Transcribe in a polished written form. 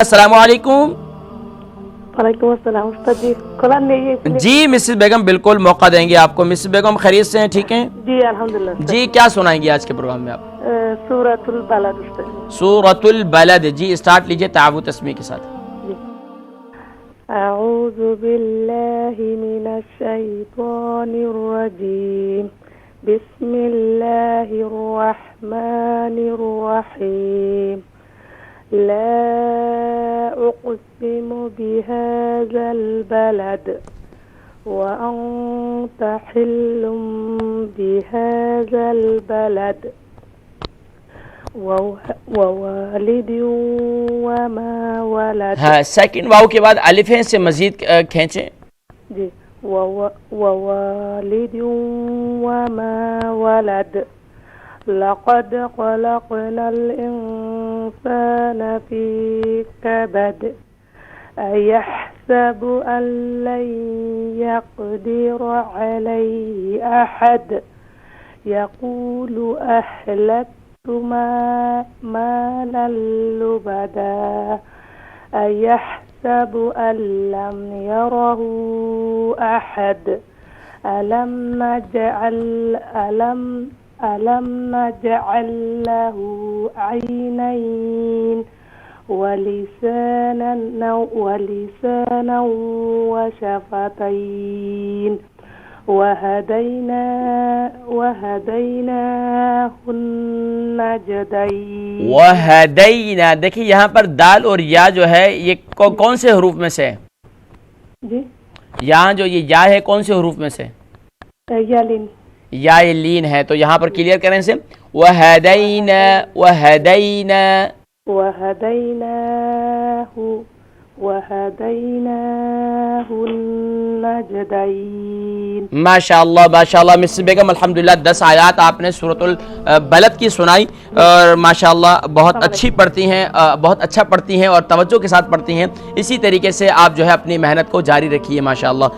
अस्सलामु अलैकुम। वालेकुम अस्सलाम उस्ताद जी, कुरान नहीं है इसलिए। जी मिसेस बेगम, बिल्कुल मौका देंगे आपको। मिसेस बेगम खैरियत से हैं, ठीक हैं? जी अल्हम्दुलिल्लाह उस्ताद जी, क्या सुनाएंगे आज के प्रोग्राम में आप? सूरतुल बलद उस्ताद सूरतुल बलद। जी स्टार्ट लीजिए तावु तस्मीह के साथ। जी। अऊज़ु बिल्लाहि मिनश शैतानिर रजीम, बिस्मिल्लाहिर रहमानिर रहीम, ला उक़्सिमु बिहाज़ल बलद व अंत हिल्लुम बिहाज़ल बलद ववालिद वमा वलद। हाँ, सेकंड वाव के बाद अलिफ है, से मजीद खींचें। जी। ववालिद वमा वलद लक़द ख़लक़नल इंसान फ़ी कबद अयहसबु अन लन यक़दिर अलैहि अहद यक़ूलु अहलक्तु मालन लुबदा अयहसबु अन लम यरहु अहद अलम नजअल लहु ऐनैन वलिसाना वशफ़तैन वहदैनाहुन नजदैन। वहदैना, देखिए यहाँ पर दाल और या जो है ये कौन से हरूफ में से है? जी। यहाँ जो ये या है कौन से हरूफ में से? यालिन। या ये लीन है, तो यहाँ पर क्लियर करें से वहदैना वहदैना वहदैनाहुन नजदैन। माशाअल्लाह माशाअल्लाह। मिसेस बेगम अल्हम्दुलिल्लाह 10 आयात आपने सूरतुल बलद की सुनाई और माशाअल्लाह बहुत अच्छी पढ़ती हैं, बहुत अच्छा पढ़ती हैं और तवज्जो के साथ पढ़ती हैं। इसी तरीके से आप जो है अपनी मेहनत को जारी रखिए माशाअल्लाह।